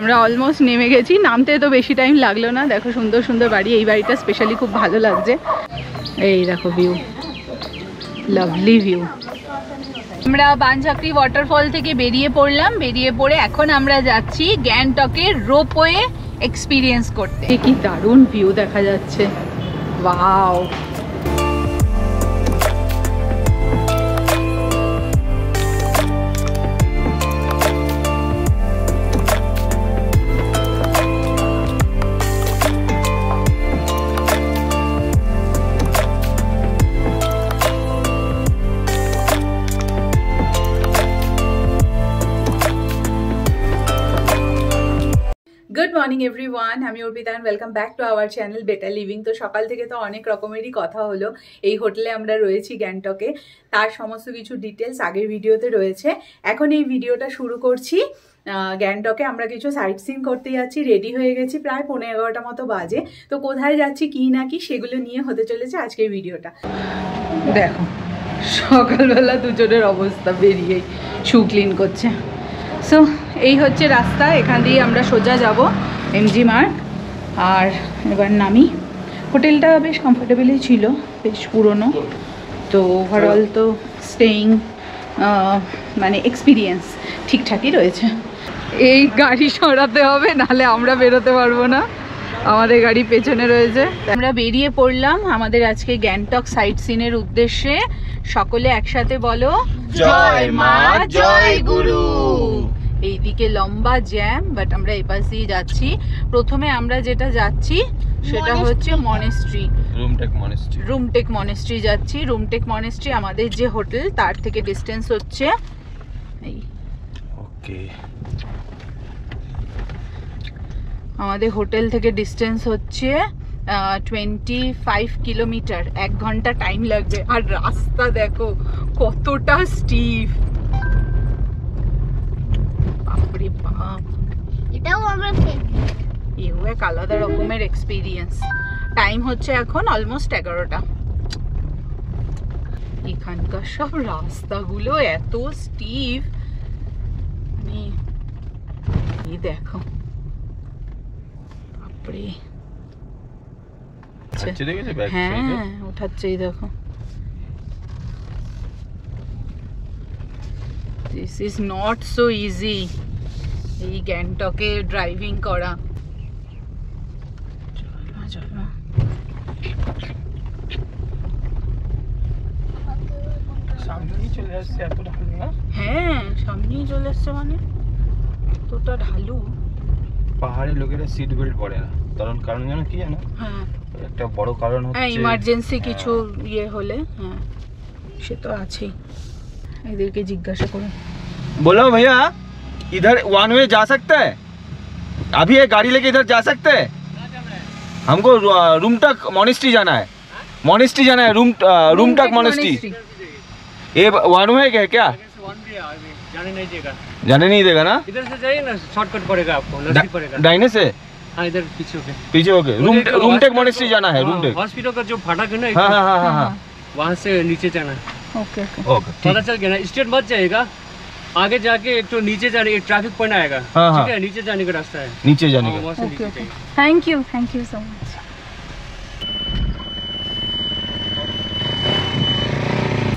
আমরা অলমোস্ট নেমে গেছি, নামতে তো বেশি টাইম লাগলো না। দেখো সুন্দর সুন্দর বাড়ি, এই বাড়িটা স্পেশালি খুব ভালো লাগছে। এই দেখো ভিউ, লাভলি ভিউ। আমরা বানঝাকরি ওয়াটারফল থেকে বেরিয়ে পড়লাম, বেরিয়ে পড়ে এখন আমরা যাচ্ছি গ্যাংটকের রোপওয়ে এক্সপিরিয়েন্স করতে। কি দারুণ ভিউ দেখা যাচ্ছে, ওয়াও। গুড মর্নিং এভরিওয়ান, আমি Arpita and welcome back to our channel better living. তো সকাল থেকে তো অনেক রকমেরই কথা হলো। এই হোটেলে আমরা রয়েছি গ্যাংটকে, তার সমস্ত কিছু ডিটেলস আগের ভিডিওতে রয়েছে। এখন এই ভিডিওটা শুরু করছি। গ্যাংটকে আমরা কিছু সাইট সিন করতে যাচ্ছি, রেডি হয়ে গেছি, প্রায় 11:15 মতো বাজে। তো কোথায় যাচ্ছি কি না কি সেগুলো নিয়ে হতে চলেছে আজকের ভিডিওটা। দেখো সকালবেলা দুজনের অবস্থা, বেরিয়েই শু ক্লিন করছে। সো এই হচ্ছে রাস্তা, এখান দিয়ে আমরা সোজা যাব এমজি মার্ট। আর এবার নামি। হোটেলটা বেশ কমফোর্টেবলই ছিল, বেশ পুরনো। তো ওভারঅল তো স্টেইং মানে এক্সপিরিয়েন্স ঠিকঠাকই রয়েছে। এই গাড়ি সরাতে হবে, নাহলে আমরা বেরোতে পারবো না। আমাদের গাড়ি পেছনে রয়েছে। আমরা বেরিয়ে পড়লাম আমাদের আজকে গ্যাংটক সাইট সিনের উদ্দেশ্যে। সকলে একসাথে বলো জয় মা জয় গুরু। এইদিকে লম্বা জ্যাম, বাট আমরা এপাশ দিয়ে যাচ্ছি। প্রথমে আমরা যেটা যাচ্ছি সেটা হচ্ছে মনেস্ট্রি, রুমটেক মনেস্ট্রি যাচ্ছি। রুমটেক মনেস্ট্রি আমাদের যে হোটেল তার থেকে ডিস্টেন্স হচ্ছে আমাদের হোটেল থেকে ডিস্টেন্স হচ্ছে 25 কিলোমিটার। 1 ঘন্টা টাইম লাগবে। আর রাস্তা দেখো কতটা স্টিপ, বাপরে বাপ। এটাও আমরা এও এক আলাদা রকমের এক্সপিরিয়েন্স। টাইম হচ্ছে এখন অলমোস্ট 11টা। এখানকার সব রাস্তাগুলো এত স্টিপ, মানে এই দেখো বাপরে। হ্যাঁ ওঠাচ্ছে, এই দেখো। This is not so easy এই গ্যাংটকে ড্রাইভিং করা। হ্যাঁ সামনেই চলে আসছে, মানে এতটা ঢালু। পাহাড়ি লোকেরা সিট বেল্ট পরে না, কারণ জানো কি জানো? হ্যাঁ একটা বড় কারণ হচ্ছে ইমার্জেন্সি কিছু ইয়ে হলে। হ্যাঁ সে তো আছেই। এদেরকে জিজ্ঞাসা করুন, बोलो भैया इधर वन वे जा सकते हैं? अभी ये गाड़ी लेके इधर जा सकते हैं? हमको रूमटक मॉनेस्ट्री जाना है। मॉनेस्ट्री जाना है, रूमटक मॉनेस्ट्री। ये वन वे है क्या? जाने नहीं देगा ना? इधर से जाइए ना, शॉर्टकट पड़ेगा आपको, नजदीक पड़ेगा। दाहिने से? हाँ इधर पीछे होके रूमटेक मॉनेस्ट्री जाना है। रूमटेक हॉस्पिटल का जो फाटक है ना, हाँ वहाँ से नीचे जाना है। ओके ओके पता चल गया ना? स्ट्रेट मत जाएगा, आगे जाके एक तो नीचे जाने एक ट्रैफिक पॉइंट आएगा। ठीक है, नीचे जाने का रास्ता है, नीचे जाने का। Thank you so much.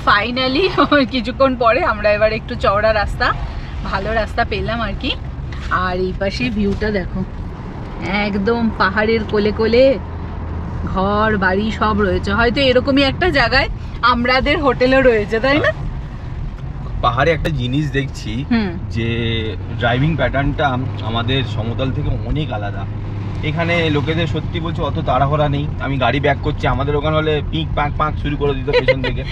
Finally কিছুক্ষণ পরে আমরা এবার একটু চওড়া রাস্তা, ভালো রাস্তা পেলাম আর কি। আর এই পাশে ভিউটা দেখো, একদম পাহাড়ের কোলে কোলে ঘর বাড়ি সব রয়েছে। হয়তো এরকমই একটা জায়গায় আমাদের হোটেলও রয়েছে, তাই না? পাহাড়ে একটা জিনিস দেখছি যে ড্রাইভিং প্যাটার্নটা আমাদের সমতল থেকে অনেক আলাদা। এখানে লোকেদের সত্যি বলছে অত তাড়াহুড়া নেই। আমি গাড়ি ব্যাক করছি, আমাদের ওখানে হলে পিক পাক পাক শুরু করে দিত পেছন থেকে।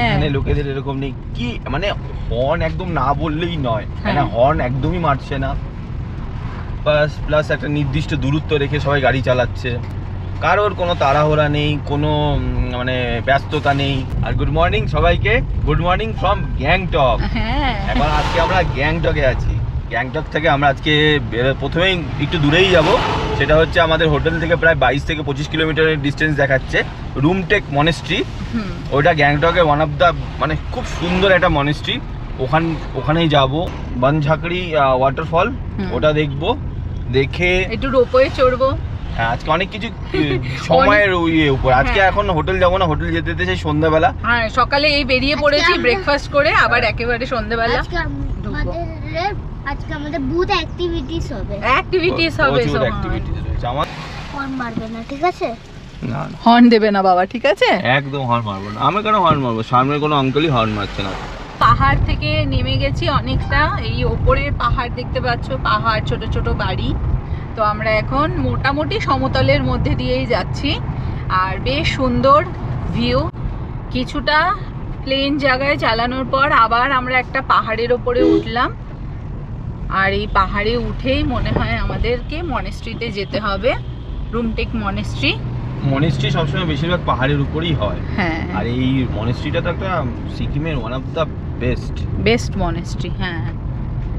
এখানে লোকেদের এরকম নেই, কি মানে হর্ন একদম না বললেই নয়, মানে হর্ন একদমই মারছে না। প্লাস একটা নির্দিষ্ট দূরত্ব রেখে সবাই গাড়ি চালাচ্ছে, কারোর কোনো তাড়াহুড়া নেই, কোনো মানে ব্যস্ততা নেই। আর গুড মর্নিং সবাইকে, গুড মর্নিং ফ্রম গ্যাংটক। এবার আজকে আমরা গ্যাংটকে আছি। গ্যাংটক থেকে আমরা আজকে প্রথমেই একটু দূরেই যাব, সেটা হচ্ছে আমাদের হোটেল থেকে প্রায় 22 থেকে 25 কিলোমিটারের ডিস্টেন্স দেখাচ্ছে রুমটেক মনেস্ট্রি। ওইটা গ্যাংটকের ওয়ান অফ দ্য মানে খুব সুন্দর একটা মনেস্ট্রি, ওখানেই যাব। বনঝাকড়ি ওয়াটারফল ওটা দেখবো, দেখে একটু রোপওয়ে চড়বো। হ্যাঁ, আজকে অনেক কিছু সময়ের উপর, আজকে এখন হোটেল যাবো না, হোটেল যেতে যেতে সেই সন্ধ্যাবেলা। হ্যাঁ, সকালে এই বেরিয়ে পড়েছি ব্রেকফাস্ট করে, আবার একেবারে সন্ধ্যাবেলা আজকে আমাদের বহুত অ্যাক্টিভিটিস হবে। প্রচুর অ্যাক্টিভিটিস রয়েছে। আমার হর্ন মারবে না, ঠিক আছে? না, হর্ন দেবে না বাবা, ঠিক আছে? একদম হর্ন মারবো না। আমি কেন হর্ন মারবো? সামনে কোনো আঙ্কেলই হর্ন মারছে না। পাহাড় থেকে নেমে গেছি অনেকটা, এই ওপরে পাহাড় দেখতে পাচ্ছ, পাহাড়, ছোট ছোট বাড়ি। তো আমরা এখন মোটামুটি সমতলের মধ্যে দিয়েই যাচ্ছি, আর বেশ সুন্দর ভিউ। কিছুটা প্লেন জায়গায় চালানোর পর আবার আমরা একটা পাহাড়ের ওপরে উঠলাম, আর এই পাহাড়ে উঠেই মনে হয় আমাদেরকে মনেস্ট্রিতে যেতে হবে, রুমটেক মনেস্ট্রি। মনেস্ট্রি সবসময় বেশিরভাগ পাহাড়ের উপরেই হয়। হ্যাঁ, আর এই মনেস্ট্রিটা তো একটা সিকিমের one of the best monastery. হ্যাঁ,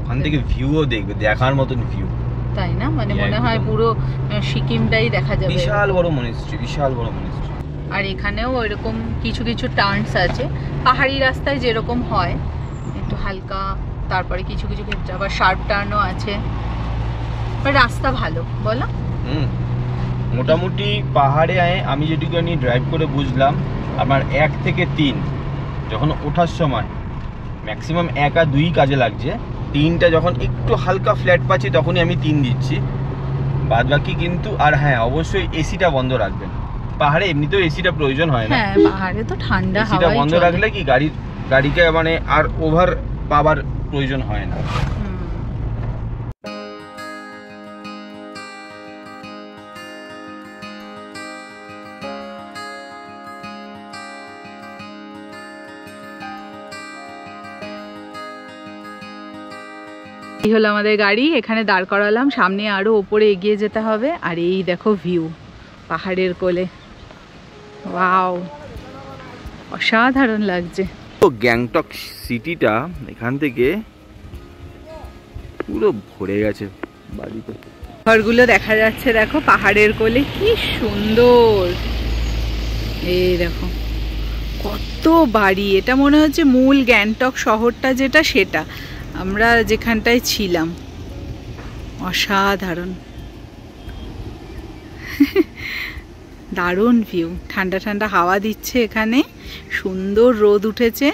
ওখান থেকে ভিউও দেখবে, দেখার মতন ভিউ, তাই না? মানে মনে হয় পুরো সিকিমটাই দেখা যাবে। বিশাল বড় মনেস্ট্রি, বিশাল বড় মনেস্ট্রি। আর এখানেও ওইরকম কিছু কিছু টার্নস আছে, পাহাড়ি রাস্তায় যেরকম হয় একটু হালকা, তারপরে কিছু কিছু ক্ষেত্রে আবার শার্প টার্নও আছে। রাস্তা ভালো, বলো? মোটামুটি পাহাড়ে আমি যেটুকুনি ড্রাইভ করে বুঝলাম, আমার 1 থেকে 3 যখন ওঠার সময় ম্যাক্সিমাম 1 আর 2 কাজে লাগছে, 3টা যখন একটু হালকা ফ্ল্যাট পাচ্ছি তখনই আমি 3 দিচ্ছি, বাদ বাকি কিন্তু। আর হ্যাঁ, অবশ্যই এসিটা বন্ধ রাখবেন। পাহাড়ে এমনিতেও এসিটা প্রয়োজন হয় না। হ্যাঁ, পাহাড়ে তো ঠান্ডা হাওয়া, এসিটা বন্ধ রাখলে কি গাড়িকে মানে আর ওভার পাওয়ার প্রয়োজন হয় না। এই হলো আমাদের গাড়ি, এখানে দাঁড় করালাম, সামনে আরো উপরে এগিয়ে যেতে হবে। আর এই দেখো ভিউ পাহাড়ের কোলে, ওয়াও, অসাধারণ লাগছে। তো গ্যাংটক সিটিটা এখান থেকে পুরো ভরে গেছে বাড়িতে, ঘরগুলো দেখা যাচ্ছে, দেখো পাহাড়ের কোলে কি সুন্দর। এই দেখো কত বাড়ি, এটা মনে হচ্ছে মূল গ্যাংটক শহরটা যেটা, সেটা আমরা যেখানটায় ছিলাম। অসাধারণ, দারুণ ভিউ, ঠান্ডা ঠান্ডা হাওয়া দিচ্ছে, এখানে সুন্দর রোদ উঠেছে।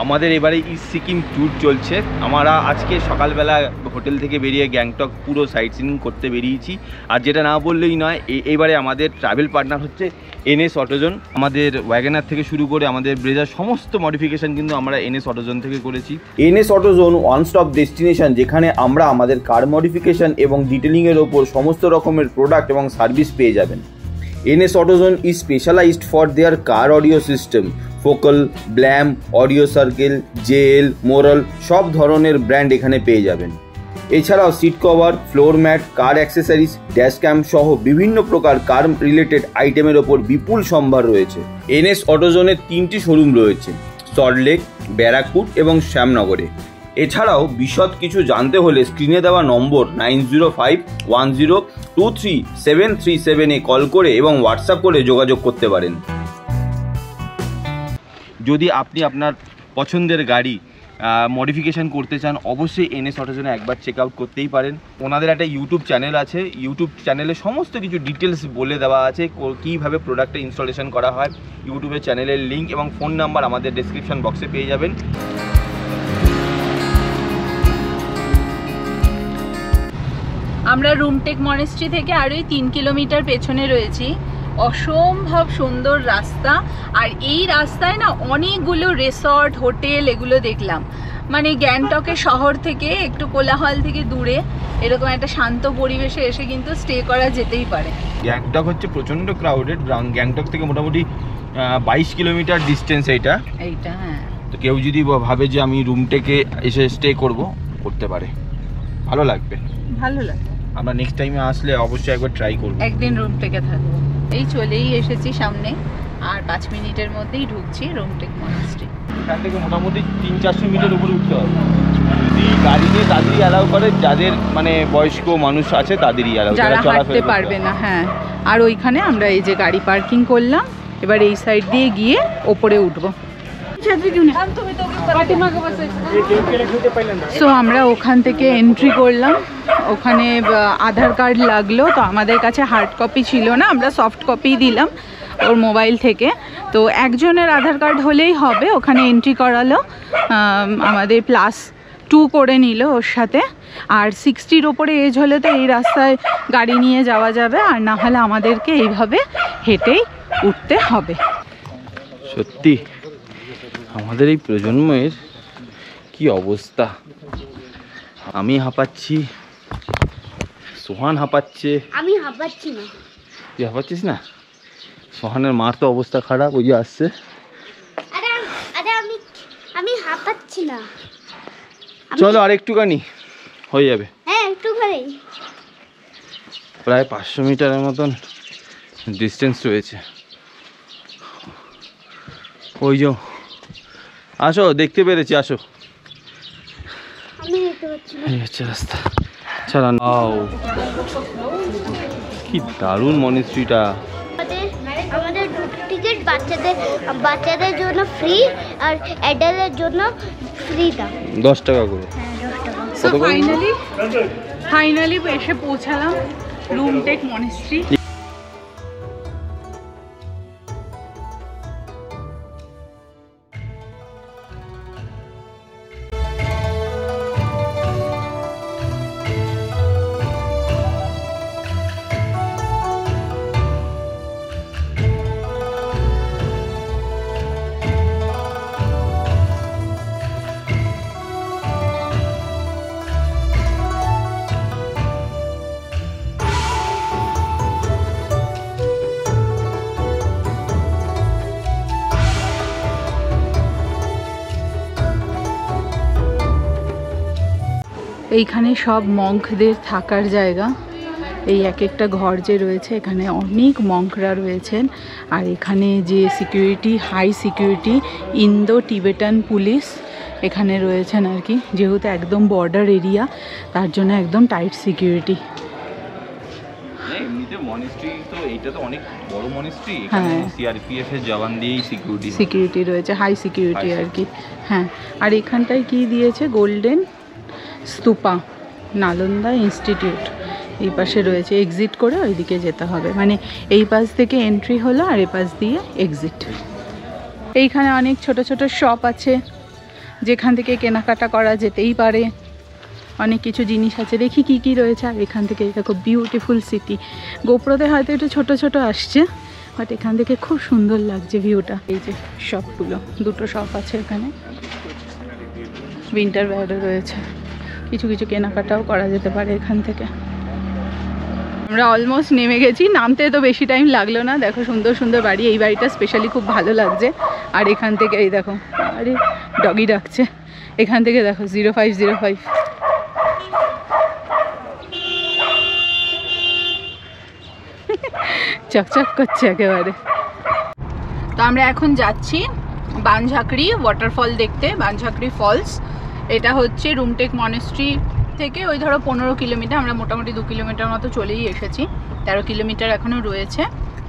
আমাদের এবারে ইস্ট সিকিম ট্যুর চলছে। আমরা আজকে সকালবেলা হোটেল থেকে বেরিয়ে গ্যাংটক পুরো সাইট সিইং করতে বেরিয়েছি। আর যেটা না বললেই নয়, এবারে আমাদের ট্রাভেল পার্টনার হচ্ছে এনএস অটোজন। আমাদের ওয়াগনার থেকে শুরু করে আমাদের ব্রেজার সমস্ত মডিফিকেশন কিন্তু আমরা এনএস অটোজন থেকে করেছি। এনএস অটোজন ওয়ান স্টপ ডেস্টিনেশন, যেখানে আমরা আমাদের কার মডিফিকেশন এবং ডিটেলিংয়ের ওপর সমস্ত রকমের প্রোডাক্ট এবং সার্ভিস পেয়ে যাবেন। NS AutoZone is specialized for their car audio system, Focal, Blam, Audio Circle, JL, Moral সব ধরনের ব্র্যান্ড এখানে পেয়ে যাবেন। এছাড়াও সিট কভার, ফ্লোর ম্যাট, কার অ্যাক্সেসরিজ, ড্যাশ ক্যাম সহ বিভিন্ন প্রকার কার রিলেটেড আইটেমের ওপর বিপুল সম্ভার রয়েছে। NS AutoZone-এর 3টি শোরুম রয়েছে, সল্টলেক, ব্যারাকপুর এবং শ্যামনগরে। এছাড়াও বিশদ কিছু জানতে হলে স্ক্রিনে দেওয়া নম্বর 9051023737 কল করে এবং হোয়াটসঅ্যাপ করে যোগাযোগ করতে পারেন। যদি আপনি আপনার পছন্দের গাড়ি মডিফিকেশান করতে চান, অবশ্যই NS AutoZone একবার চেক আউট করতেই পারেন। ওনাদের একটা ইউটিউব চ্যানেল আছে, ইউটিউব চ্যানেলে সমস্ত কিছু ডিটেলস বলে দেওয়া আছে, কীভাবে প্রোডাক্টটা ইনস্টলেশন করা হয়। ইউটিউবের চ্যানেলের লিঙ্ক এবং ফোন নাম্বার আমাদের ডেসক্রিপশন বক্সে পেয়ে যাবেন। আমরা রুমটেক মনেস্ট্রি থেকে আরোই 3 কিলোমিটার পেছনে রয়েছি। অসম্ভব সুন্দর রাস্তা, আর এই রাস্তায় না অনেকগুলো রিসর্ট, হোটেল এগুলো দেখলাম। মানে গ্যাংটকের শহর থেকে একটু কোলাহল থেকে দূরে এরকম একটা শান্ত পরিবেশে এসে কিন্তু স্টে করা যেতেই পারে। গ্যাংটক হচ্ছে প্রচণ্ড ক্রাউডেড, গ্যাংটক থেকে মোটামুটি 22 কিলোমিটার ডিস্টেন্স এইটা। হ্যাঁ, তো কেউ যদি ভাবে যে আমি রুমটেকে এসে স্টে করতে পারে, ভালো লাগবে। আমরা নেক্সট টাইমে আসলে অবশ্যই একবার ট্রাই করব, একদিন রুমটেকে থাকবো। এই চলেই এসেছি সামনে, আর 5 মিনিটের মধ্যেই ঢুকছি রুমটেক মনেস্ট্রি। এখান থেকে মোটামুটি 300-400 মিটার উপরে উঠতে হবে। যদি গাড়িতে তাদেরই অ্যালাউ করে, যাদের মানে বয়স্ক মানুষ আছে তাদেরই অ্যালাউ, যারা হাঁটতে পারবে না। হ্যাঁ, আর ওইখানে আমরা এই যে গাড়ি পার্কিং করলাম, এবার এই সাইড দিয়ে গিয়ে ওপরে উঠবো। সো আমরা ওখান থেকে এন্ট্রি করলাম, ওখানে আধার কার্ড লাগলো, তো আমাদের কাছে হার্ড কপি ছিল না, আমরা সফট কপি দিলাম ওর মোবাইল থেকে। তো একজনের আধার কার্ড হলেই হবে, ওখানে এন্ট্রি করালো, আমাদের +2 করে নিল ওর সাথে। আর 60-র ওপরে এজ হলে তো এই রাস্তায় গাড়ি নিয়ে যাওয়া যাবে, আর না হলে আমাদেরকে এইভাবে হেঁটেই উঠতে হবে। সত্যি আমাদের এই প্রজন্মের কি অবস্থা, আমি হাঁপাচ্ছি, সোহান হাঁপাচ্ছে। আমি হাঁপাচ্ছি না। তুই হাঁপাচ্ছিস না? সোহানের মার তো অবস্থা খারাপ, ওই যে আসছে। আরে আরে আমি হাঁপাচ্ছি না। চলো আর একটুখানি হয়ে যাবে। হ্যাঁ একটুখানি, প্রায় 500 মিটারের মতন ডিস্টেন্স রয়েছে। ওই যে আসো, দেখতে পেরেছি, আসো। আমি দেখতে পাচ্ছি না। এই হচ্ছে রাস্তা, চালান। কি দারুণ মনিস্ট্রিটা। আমাদের টিকিট বাচ্চাদের জন্য ফ্রি, আর অ্যাডাল্টের জন্য ফ্রি দাম 10 টাকা করে। সো ফাইনালি এসে পৌঁছালাম রুমটেক মনিস্ট্রি। এইখানে সব মঙ্কদের থাকার জায়গা। এই এক একটা ঘর যে রয়েছে, এখানে অনেক মঙ্করা রয়েছেন। আর এখানে যে security, high security Indo Tibetan Police এখানে রয়েছেন আর কি, যেহেতু একদম বর্ডার এরিয়া, তার জন্য একদম টাইট সিকিউরিটি। এমনিতে মনিস্ট্রি তো এইটা তো অনেক বড় মনিস্ট্রি, এখানে সিআরপিএফ এর জওয়ান দিয়েই সিকিউরিটি রয়েছে, হাই সিকিউরিটি আর কি। হ্যাঁ, আর এখানটায় কি দিয়েছে, গোল্ডেন স্তূপা নালন্দা ইনস্টিটিউট এই পাশে রয়েছে। এক্সিট করে ওইদিকে যেতে হবে, মানে এই পাশ থেকে এন্ট্রি হলো আর এই পাশ দিয়ে এক্সিট। এইখানে অনেক ছোট ছোট শপ আছে, যেখান থেকে কেনাকাটা করা যেতেই পারে। অনেক কিছু জিনিস আছে, দেখি কি কি রয়েছে। আর এখান থেকে দেখো বিউটিফুল সিটি। গোপ্রোতে হয়তো একটু ছোট ছোট আসছে, বাট এখান থেকে খুব সুন্দর লাগছে ভিউটা। এই যে শপগুলো, দুটো শপ আছে এখানে, উইন্টার ওয়্যারও রয়েছে, কিছু কিছু কেনাকাটাও করা যেতে পারে এখান থেকে। আমরা অলমোস্ট নেমে গেছি, নামতে তো বেশি টাইম লাগলো না। দেখো সুন্দর সুন্দর বাড়ি, এই বাড়িটা স্পেশালি খুব ভালো লাগছে। আর এখান থেকে এই দেখো, আরে ডগি ডাকছে, এখান থেকে দেখো 0505। চকচক করছে একেবারে। তো আমরা এখন যাচ্ছি বানঝাঁকড়ি ওয়াটারফল দেখতে, বানঝাঁকড়ি ফলস। এটা হচ্ছে রুমটেক মনেস্ট্রি থেকে ওই ধরো 15 কিলোমিটার, আমরা মোটামুটি 2 কিলোমিটার মতো চলেই এসেছি। 13 কিলোমিটার এখনও রয়েছে,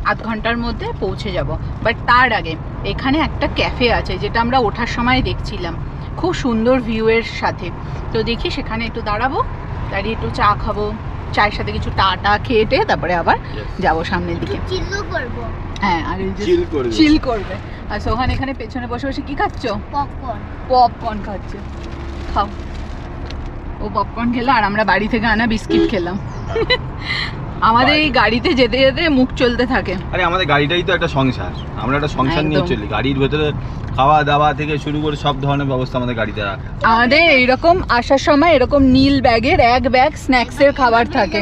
আধ ঘন্টার মধ্যে পৌঁছে যাব। বাট তার আগে এখানে একটা ক্যাফে আছে, যেটা আমরা ওঠার সময় দেখছিলাম, খুব সুন্দর ভিউয়ের সাথে। তো দেখি সেখানে একটু দাঁড়াবো, দাঁড়িয়ে একটু চা খাবো, চায়ের সাথে কিছু টা খেয়ে তারপরে আবার যাবো সামনের দিকে। হ্যাঁ, আর চিল করবে। আর সোহান এখানে পেছনে বসে বসে কি খাচ্ছ? পপকর্ন খাচ্ছে। খাও। ও পপকর্ন খেলো, আর আমরা বাড়ি থেকে আনা বিস্কিট খেলাম। আমাদের এই গাড়িতে যেতে যেতে মুখ চলতে থাকে। আরে আমাদের গাড়িটাই তো একটা সংসার, আমরা একটা সংসার নিয়ে চলি। গাড়ির ভেতরে খাওয়া দাওয়া থেকে শুরু করে সব ধরনের ব্যবস্থা আমাদের গাড়িতে রাখা। আমাদের এইরকম আসার সময় এরকম নীল ব্যাগের এক ব্যাগ স্ন্যাক্সের খাবার থাকে।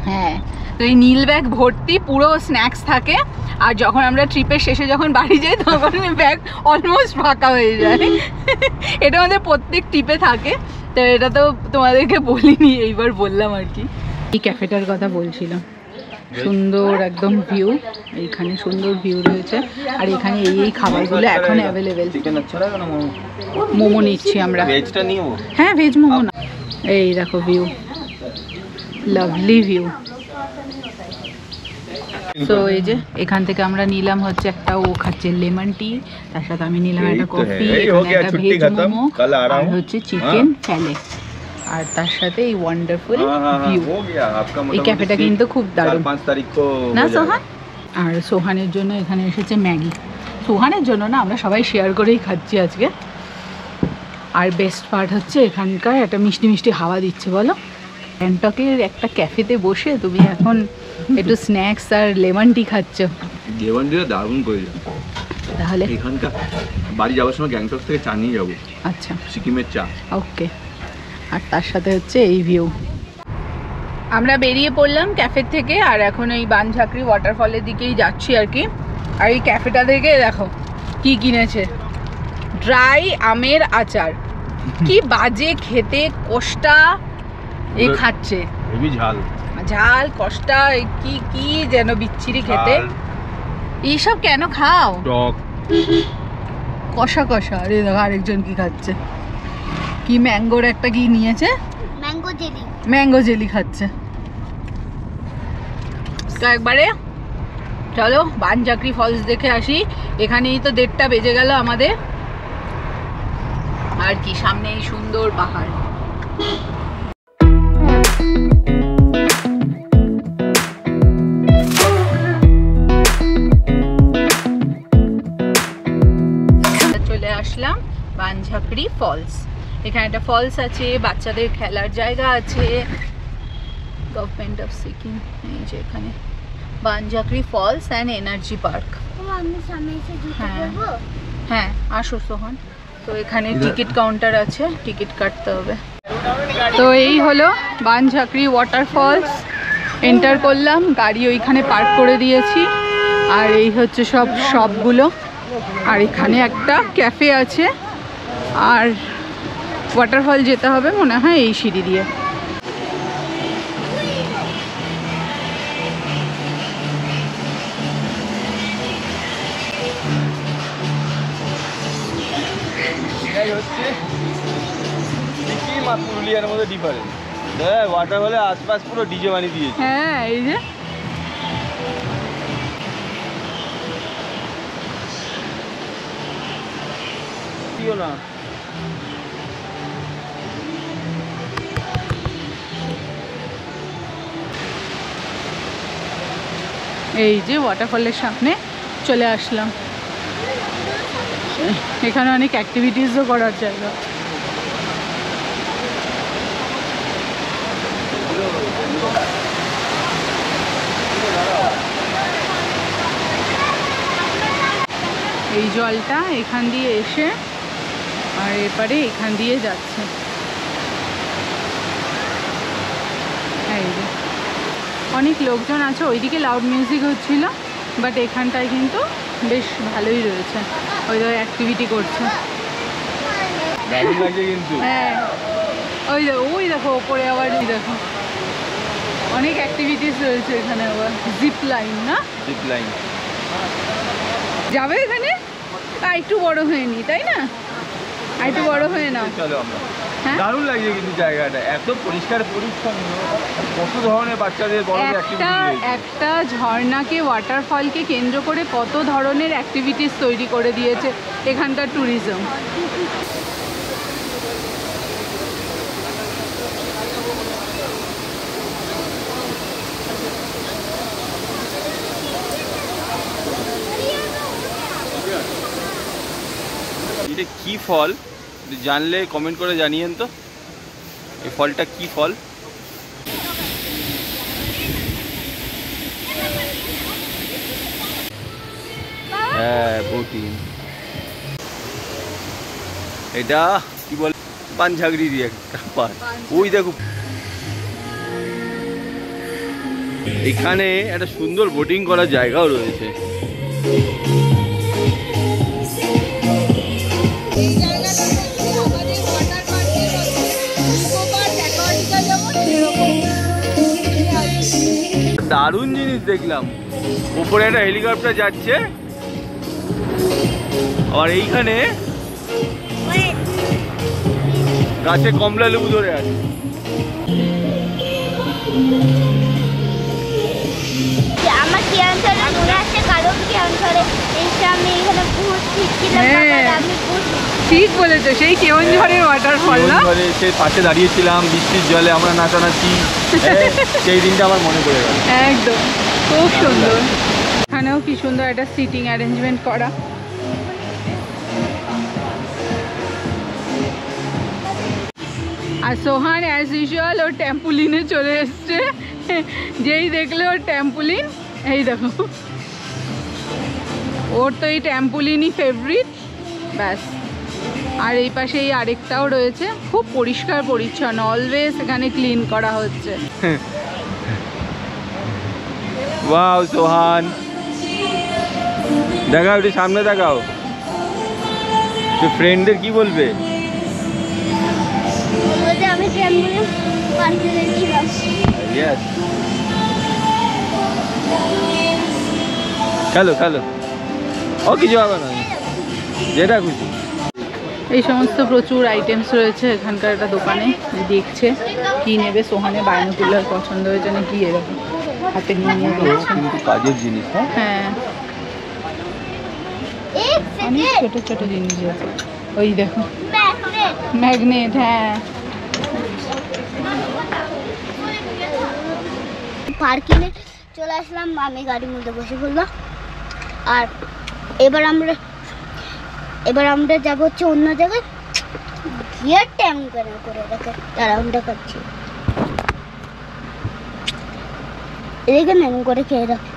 হ্যাঁ, তো এই নীল ব্যাগ ভর্তি পুরো স্ন্যাক্স থাকে। আর যখন আমরা ট্রিপের শেষে যখন বাড়ি যাই, তখন ব্যাগ অলমোস্ট ফাঁকা হয়ে যায়। এটা আমাদের প্রত্যেক ট্রিপে থাকে। তো এটা তো তোমাদেরকে বলিনি, এইবার বললাম আর কি। এই ক্যাফেটার কথা বলছিলাম, সুন্দর একদম ভিউ, এইখানে সুন্দর ভিউ রয়েছে। আর এখানে এই খাবারগুলো এখন অ্যাভেলেবেল। মোমো নিচ্ছি আমরা। হ্যাঁ ভেজ মোমো না। এই দেখো ভিউ, লাভলি ভিউ। তো এই যে এখান থেকে আমরা নিলাম হচ্ছে একটা, ও খাচ্ছে লেমন টি, তার সাথে আমি নিলাম একটা কফি, একটা ভেজ মোমো আর হচ্ছে চিকেন স্যালাড, আর তার সাথে এই ওয়ান্ডারফুল ভিউ। এই ক্যাফেটা কিন্তু খুব দারুণ না সোহান? আর সোহানের জন্য এখানে এসেছে ম্যাগি। সোহানের জন্য না, আমরা সবাই শেয়ার করেই খাচ্ছি আজকে। আর বেস্ট পার্ট হচ্ছে এখানকার একটা মিষ্টি মিষ্টি হাওয়া দিচ্ছে বলো। গ্যাংটকের একটা ক্যাফেতে বসে তুমি এখন একটু স্ন্যাক্স আর লেমন টি খাচ্ছ। লেমন টিটা দারুণ করে। তাহলে এখানকার বাড়ি যাওয়ার সময় গ্যাংটক থেকে চা নিয়ে যাবো। আচ্ছা, সিকিমের চা। ওকে। আর তার সাথে হচ্ছে এই ভিউ। আমরা বেরিয়ে পড়লাম ক্যাফে থেকে, আর এখন এই বানঝাকরি ওয়াটারফলের দিকেই যাচ্ছি আর কি। আর এই ক্যাফেটা থেকে দেখো কি কিনেছে, ড্রাই আমের আচার। কি বাজে খেতে, কষ্টা এ খাচ্ছে, হেভি ঝাল ঝাল কষ্টা, কি কি যেন বিচ্ছিরি খেতে। এইসব কেন খাও? টক কষা কষা। আরে দেখো আরেকজন কি খাচ্ছে, কি ম্যাঙ্গোর একটা কি নিয়েছে, ম্যাঙ্গো জেলি। ম্যাঙ্গো জেলি খাচ্ছে। তো একবারে চলো বানঝাকরি ফলস দেখে আসি। এখানেই তো 1:30 বেজে গেল আমাদের। আর কি সামনে এই সুন্দর পাহাড়। চলে আসলাম বানঝাকরি ফলস। এখানে একটা ফলস আছে, বাচ্চাদের খেলার জায়গা আছে। গভর্নমেন্ট অফ সিকিম, এই যে এখানে বানঝাকরি ফলস অ্যান্ড এনার্জি পার্ক। আমি সামনে এসে জুতো হ্যাঁ। পরবো? হ্যাঁ আসো সোহান। তো এখানে টিকিট কাউন্টার আছে, টিকিট কাটতে হবে। তো এই হলো বানঝাকরি ওয়াটারফলস। এন্টার করলাম, গাড়ি ওইখানে পার্ক করে দিয়েছি। আর এই হচ্ছে সব শপগুলো। আর এখানে একটা ক্যাফে আছে। আর ওয়াটারফল যেতে হবে মনে হয় এই সিঁড়ি দিয়ে। এটাই হচ্ছে সিকিম আর পুরুলিয়ার মধ্যে ডিফারেন্স। ওয়াটারফলের আশপাশ পুরো ডিজে বানিয়ে দিয়েছে। হ্যাঁ এই যে না এই যে ওয়াটারফলের সামনে চলে আসলাম। এখানে অনেক অ্যাক্টিভিটিসও করার জায়গা। এই জলটা এখান দিয়ে এসে আর এপারে এখান দিয়ে যাচ্ছে। এই যে অনেক লোকজন আছে, ওইদিকে লাউড মিউজিক হচ্ছিল, বাট এখানটায় কিন্তু বেশ ভালোই রয়েছে, ওই অ্যাক্টিভিটি করছে। হ্যাঁ ওই দেখো ওপরে আবার দেখো অনেক অ্যাক্টিভিটিস রয়েছে এখানে। আবার জিপ লাইন, না জিপ লাইন যাবে এখানে। একটু বড় হয়ে নি, তাই না? একটু বড় হয়ে নাও। চলো আমরা। হ্যাঁ দারুণ লাগছে কিন্তু জায়গাটা, এত পরিষ্কার পরিচ্ছন্ন, কত ধরনের বাচ্চাদের বড়দের অ্যাক্টিভিটি। একটা ঝর্ণাকে, ওয়াটারফলকে কেন্দ্র করে কত ধরনের অ্যাক্টিভিটিস তৈরি করে দিয়েছে এখানকার ট্যুরিজম। এটা কি ফল জানলে কমেন্ট করে জানিয়েন তো, এই ফলটা কি ফল? হ্যাঁ বোটিং। এটা কি বল, বানঝাকরি দিয়ে একটা পার্ক। ওই দেখো এখানে একটা সুন্দর বোটিং করার জায়গাও রয়েছে। দারুণ জিনিস দেখলাম, উপরে একটা হেলিকপ্টার যাচ্ছে, আর এইখানে গাছে কমলা লেবু ধরে আছে। আমার কি অঞ্চলে মনে আছে, কারণ কি অঞ্চলে আমি এখানে আমি ঠিক বলেছো, সেই কেওনঝড়ের ওয়াটারফল না, সেই পাশে দাঁড়িয়েছিলাম বৃষ্টির জলে আমরা নাচানাচি, সেই দিনটা আমার মনে পড়ে গেল। একদম খুব সুন্দর। এখানেও কি সুন্দর একটা সিটিং অ্যারেঞ্জমেন্ট করা। আর সোহান অ্যাজ ইউজুয়াল ওর ট্যাম্পুলিনে চলে এসছে, যেই দেখলে ওর ট্যাম্পুলিন, এই দেখো ওর তো এই ট্যাম্পুলিনই ফেভারিট, ব্যাস। আর এই পাশে এই আরেকটাও রয়েছে, খুব পরিষ্কার পরিচ্ছন্ন, অলওয়েজ এখানে ক্লিন করা হচ্ছে। ওয়াও সোহান, দেখাও একটু সামনে দেখাও, ফ্রেন্ডদের কি বলবে? আমি পার্কে গেছিলাম। খেলো খেলো, ও কিছু হবে না, যেটা খুশি। এই সমস্ত প্রচুর আইটেমস রয়েছে এখানকার একটা দোকানে, দেখছে কি নেবে। সোহানে বায়নোকুলার পছন্দ হয়েছে না কি, এরকম হাতে নিয়ে নিয়ে দেখছে। কিন্তু কাজের জিনিস, হ্যাঁ অনেক ছোট ছোট জিনিস আছে, ওই দেখো ম্যাগনেট। হ্যাঁ পার্কিংয়ে চলে আসলাম, আমি গাড়ির মধ্যে বসে পড়লাম। আর এবার আমরা যাবো হচ্ছে অন্য জায়গায়, গিয়ে ট্যাঙ্ক করে রেখে রাউন্ডটা করছি, এদিকে ম্যান করে খেয়ে রাখি,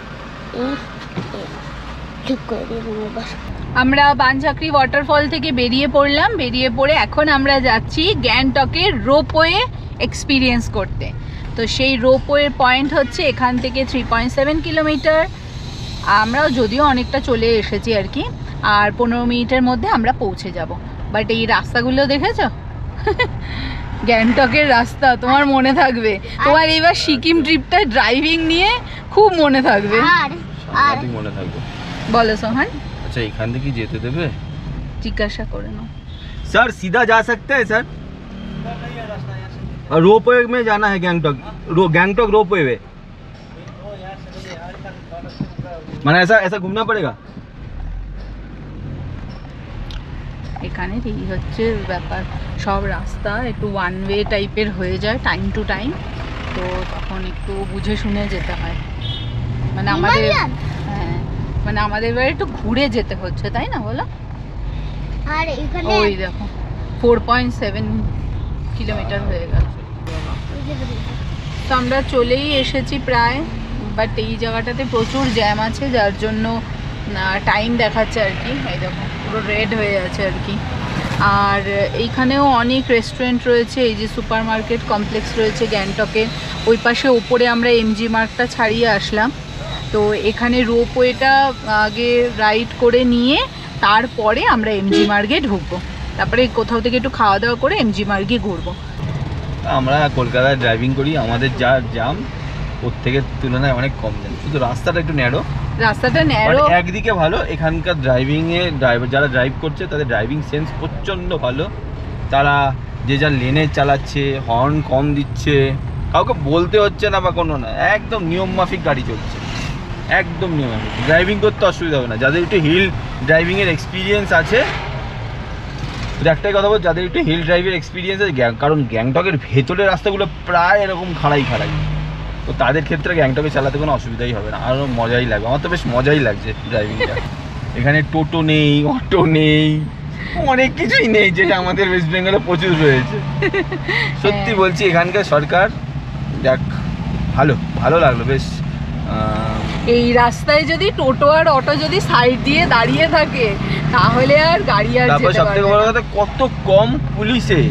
ঠিক করে দিয়ে আমার বাসা। আমরা বানঝাকরি ওয়াটারফল থেকে বেরিয়ে পড়লাম, বেরিয়ে পড়ে এখন আমরা যাচ্ছি গ্যাংটকের রোপওয়ে এক্সপিরিয়েন্স করতে। তো সেই রোপওয়ের পয়েন্ট হচ্ছে এখান থেকে 3.7 কিলোমিটার। আমরাও যদিও অনেকটা চলে এসেছি আর কি, আর 15 মিনিটের মধ্যে আমরা পৌঁছে যাব। বাট এই রাস্তাগুলো দেখেছো, গ্যাংটকের রাস্তা তোমার মনে থাকবে, তোমার এইবার সিকিম ট্রিপটা ড্রাইভিং নিয়ে খুব মনে থাকবে। আর মনে থাকবে। বলো সোহান। আচ্ছা এখান থেকে যেতে দেবে? জিজ্ঞাসা করে নাও। सर सीधा जा सकते हैं सर? रोपवे में जाना है गैंगटॉक, गैंगटॉक रोपवे में, माने ऐसा घूमना पड़ेगा। এখানে এই হচ্ছে ব্যাপার, সব রাস্তা একটু ওয়ান ওয়ে টাইপের হয়ে যায় টাইম টু টাইম, তো তখন একটু বুঝে শুনে যেতে হয়। মানে আমাদের, হ্যাঁ মানে আমাদের এবার একটু ঘুরে যেতে হচ্ছে, তাই না বলো? আর এখানে ওই দেখো 4.7 কিলোমিটার হয়ে গেল। তো আমরা চলেই এসেছি প্রায়, বাট এই জায়গাটাতে প্রচুর জ্যাম আছে, যার জন্য টাইম দেখাচ্ছে আর কি। এই দেখো পুরো রেড হয়ে আছে আর কি। আর এইখানেও অনেক রেস্টুরেন্ট রয়েছে, এই যে সুপার মার্কেট কমপ্লেক্স রয়েছে গ্যাংটকে, ওই পাশে ওপরে আমরা এমজি মার্গটা ছাড়িয়ে আসলাম। তো এখানে রোপওয়েটা আগে রাইড করে নিয়ে তারপরে আমরা এমজি মার্গে ঢুকবো, তারপরে কোথাও থেকে একটু খাওয়া দাওয়া করে এমজি মার্গে ঘুরবো। আমরা কলকাতায় ড্রাইভিং করি, আমাদের যা জাম ওর থেকে তুলনায় অনেক কম জানি, শুধু রাস্তাটা একটু ন্যারো। রাস্তাটা ন্যারো, একদিকে ভালো, এখানকার ড্রাইভিংয়ে যারা ড্রাইভ করছে তাদের ড্রাইভিং সেন্স প্রচণ্ড ভালো। তারা যে যা লেনে চালাচ্ছে, হর্ন কম দিচ্ছে, কাউকে বলতে হচ্ছে না বা কোনো না, একদম নিয়ম মাফিক গাড়ি চলছে, একদম নিয়ম মাফিক। ড্রাইভিং করতে অসুবিধা হবে না, যাদের একটু হিল ড্রাইভিংয়ের এক্সপিরিয়েন্স আছে। একটাই কথা বল, যাদের একটু হিল ড্রাইভের এক্সপিরিয়েন্স আছে, কারণ গ্যাংটকের ভেতরের রাস্তাগুলো প্রায় এরকম খাড়াই, তো তাদের ক্ষেত্রে গ্যাংটকে চালাতে কোনো অসুবিধাই হবে না, আরও মজাই লাগবে। আমার তো বেশ মজাই লাগছে ড্রাইভিংটা। এখানে টোটো নেই, অটো নেই, অনেক কিছুই নেই, যেটা আমাদের ওয়েস্ট বেঙ্গলে প্রচুর রয়েছে। সত্যি বলছি এখানকার সরকার যাক, ভালো লাগলো বেশ। এই রাস্তায় যদি টোটো আর অটো যদি সাইড দিয়ে দাঁড়িয়ে থাকে তাহলে আর গাড়ি আর তারপর সবথেকে বড় কথা, কত কম পুলিশে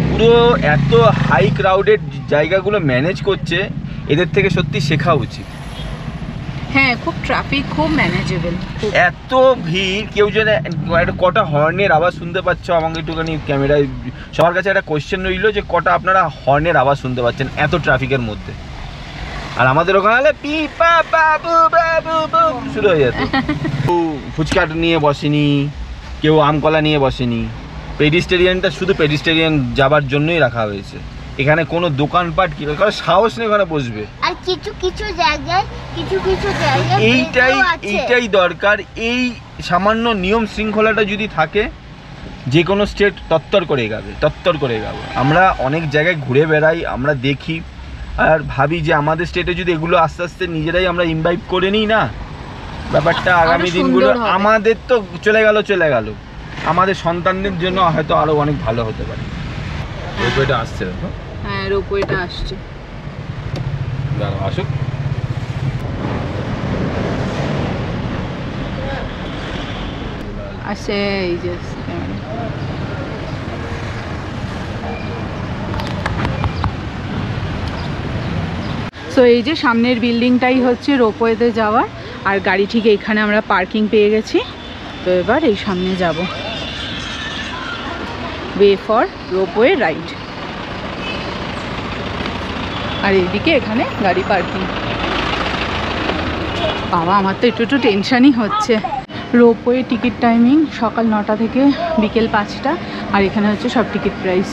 পুরো এত হাই ক্রাউডেড জায়গাগুলো ম্যানেজ করছে, এদের থেকে সত্যি শেখা উচিত। হ্যাঁ খুব ট্রাফিক, খুব ম্যানেজেবল। এত ভিড়, কেউ যেন একটা কটা হর্নের আওয়াজ শুনতে পাচ্ছ? আমাকে একটুখানি ক্যামেরায় সবার কাছে একটা কোয়েশ্চেন রইলো যে কটা আপনারা হর্নের আওয়াজ শুনতে পাচ্ছেন এত ট্রাফিকের মধ্যে? আর আমাদের ওখানে হলে পি পা পা বু বা বু বু শুরু হয়ে যেত। ফুচকা নিয়ে বসেনি, কেউ আমকলা নিয়ে বসেনি। পেডিস্টেরিয়ানটা শুধু পেডিস্টেরিয়ান যাবার জন্যই রাখা হয়েছে। এখানে কোনো দোকানপাট কি কারণ সাহস নেই ওখানে বসবে। আর কিছু জায়গায় এইটাই দরকার। এই সামান্য নিয়ম শৃঙ্খলাটা যদি থাকে, যে কোনো স্টেট তত্তর করে এগাবে। আমরা অনেক জায়গায় ঘুরে বেড়াই, আমরা দেখি আর ভাবি যে আমাদের স্টেটে যদি এগুলো আস্তে আস্তে নিজেরাই আমরা ইনভাইট করে নিই না, ব্যাপারটা আগামী দিনগুলো আমাদের তো চলে গেল, আমাদের সন্তানদের জন্য হয়তো আরো অনেক ভালো হতে পারে। রোপওয়েটা আসছে। হ্যাঁ, রোপওয়েটা আসছে। দাঁড়াও আসুক। আসে এই যে সো এই যে সামনের বিল্ডিংটাই হচ্ছে রোপওয়েতে যাওয়ার, আর গাড়ি ঠিক এইখানে আমরা পার্কিং পেয়ে গেছি। তো এবার এই সামনে যাব, ওয়ে ফর রোপওয়ে রাইড। আর এইদিকে এখানে গাড়ি পার্কিং। বাবা, আমার তো একটু টেনশনই হচ্ছে। রোপওয়ে টিকিট টাইমিং সকাল 9টা থেকে বিকেল 5টা, আর এখানে হচ্ছে সব টিকিট প্রাইস।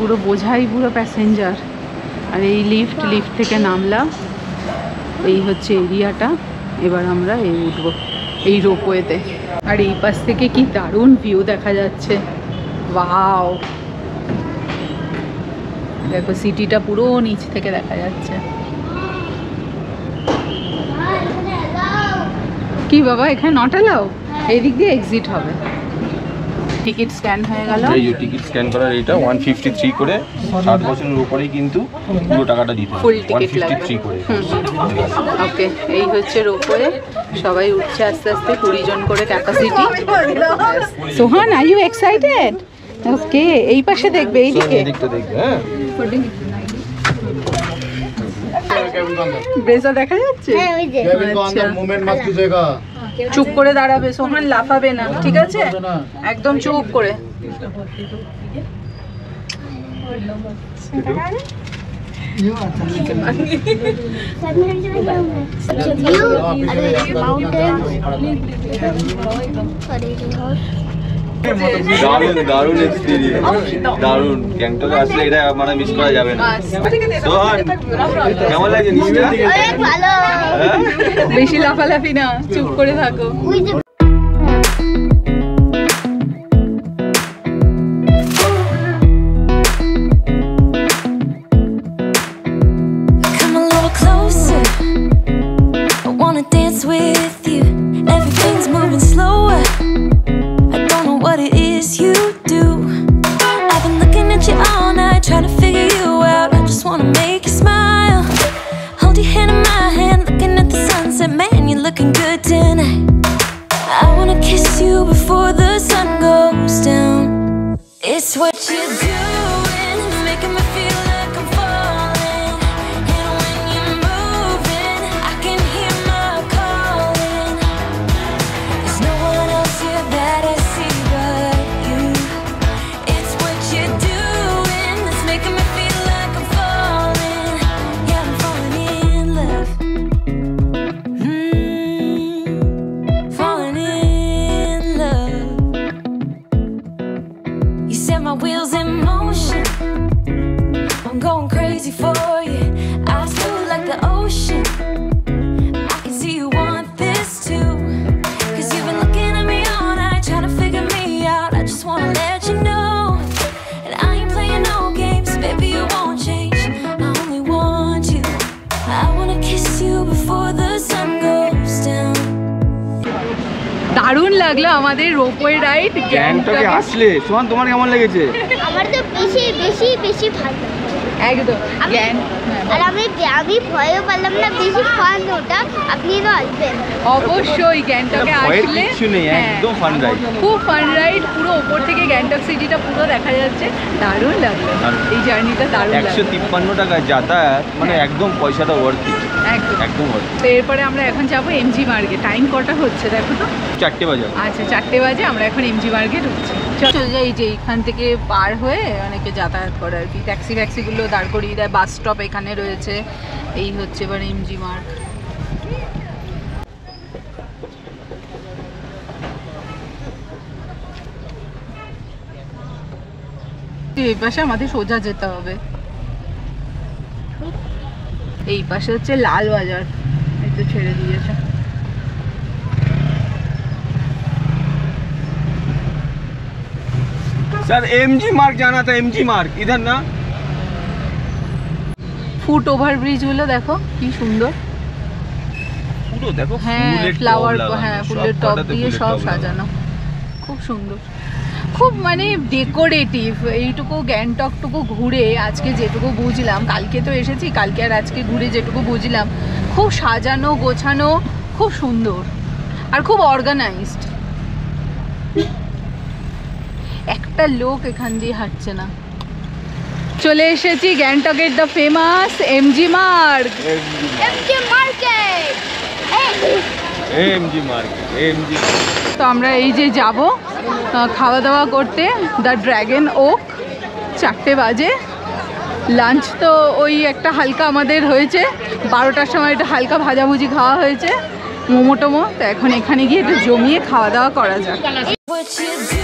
পুরো বোঝাই পুরো প্যাসেঞ্জার। আর এই লিফট থেকে নামলাম, এই হচ্ছে এরিয়াটা। এবার আমরা এই উঠবো এই রোপওয়েতে। আর এই পাশ থেকে কি দারুণ ভিউ দেখা যাচ্ছে, ওয়াও! দেখো সিটিটা পুরো নিচ থেকে দেখা যাচ্ছে। কি বাবা, এখানে নট অ্যালাউ? এই দিক দিয়ে এক্সিট হবে। টিকিট স্ক্যান হয়ে গেল। এই যে টিকিট স্ক্যান করার এটা 153 করে, 7 বছরের উপরেই কিন্তু পুরো টাকাটা দিতে হবে। ফুল টিকিট 153 করে। ওকে, এই হচ্ছে রোপওয়ে। সবাই উঠছে আস্তে আস্তে, 20 জন করে capacity. Sohan, are you excited? Okay, এই পাশে দেখবে, এইদিকে দেখবে। হ্যাঁ, ব্রেজা দেখা যাচ্ছে। চুপ করে দাঁড়াবে সোহান, লাফাবে না, ঠিক আছে? একদম চুপ করে। দারুণ এক্সপেরিয়েন্স, দারুণ। গ্যাংটকে আসলে এটা মানে মিস করা যাবে না। কেমন লাগে নিচটা? বেশি লাফালাফি না, চুপ করে থাকো। Looking good tonight. I wanna kiss you before the sun goes down. It's what you're doing, it's making me feel like I'm falling. And when you're moving, I can hear my calling. There's no one else here that I see but you. It's what you're doing, it's making me feel like I'm falling. Yeah, I'm falling in love. My wheels in motion, I'm going crazy for you. Eyes blue like the ocean, I can see you want this too. Cause you've been looking at me all night, trying to figure me out. I just wanna let you know, and I ain't playing no games, baby you won't change. I only want you, I wanna kiss you before the sun goes down. দারুণ লাগলো আমাদের ropeway ride গ্যাংটকে আসলে। সোহান, তোমার কেমন লেগেছে? আমার তো বেশি ভালো একদম। আর আমি ভয়ও পেলাম না, বেশি ফান ওটা। আপনিও আসবেন অবশ্যই গ্যাংটকে আসলে। কিছু নেই, একদম ফান রাইড, খুব ফান রাইড। পুরো উপর থেকে গ্যাংটক সিটিটা পুরো দেখা যাচ্ছে। দারুণ লাগলো এই জার্নিটা, দারুণ লাগলো। 153 টাকা যাতায়াত, মানে একদম পয়সাটা ওয়ার্থ ইট, একদম ওয়ার্থ। তো এরপরে আমরা এখন যাবো এমজি মার্গে। টাইম কটা হচ্ছে দেখো তো? 4টে বাজে। আচ্ছা, 4টে বাজে। আমরা এখন এমজি মার্গে ঢুকছি। এই যে এইখান থেকে পার হয়ে অনেকে যাতায়াত করে আর কি, ট্যাক্সিগুলো দাঁড় করিয়ে দেয়। বাস স্টপ এখানে রয়েছে। এই হচ্ছে এবার এমজি মার্গ। এই পাশে আমাদের সোজা যেতে হবে। এই পাশে হচ্ছে লাল বাজার, এই তো ছেড়ে দিয়েছে। सर एमजी मार्ग जाना था, एमजी मार्ग इधर ना। ফুট ওভার ব্রিজ গুলো দেখো কি সুন্দর। পুরো দেখো হ্যাঁ ফ্লাওয়ার, হ্যাঁ ফুলের টব দিয়ে সব সাজানো, খুব সুন্দর, খুব মানে ডেকোরেটিভ। এইটুকু গ্যাংটকটুকু ঘুরে আজকে যেটুকু বুঝলাম, কালকে তো এসেছি, কালকে আর আজকে ঘুরে যেটুকু বুঝলাম, খুব সাজানো গোছানো, খুব সুন্দর আর খুব অর্গানাইজড। একটা লোক এখান দিয়ে হাঁটছে না। চলে এসেছি গ্যাংটকের দ্য ফেমাস এমজি মার্গ। তো আমরা এই যে যাব খাওয়া দাওয়া করতে দ্য ড্র্যাগন ওক। 4টে বাজে। লাঞ্চ তো ওই একটা হালকা আমাদের হয়েছে, 12টার সময় একটা হালকা ভাজাভুজি খাওয়া হয়েছে, মোমো টোমো। তো এখন এখানে গিয়ে একটু জমিয়ে খাওয়া দাওয়া করা যাক। What you do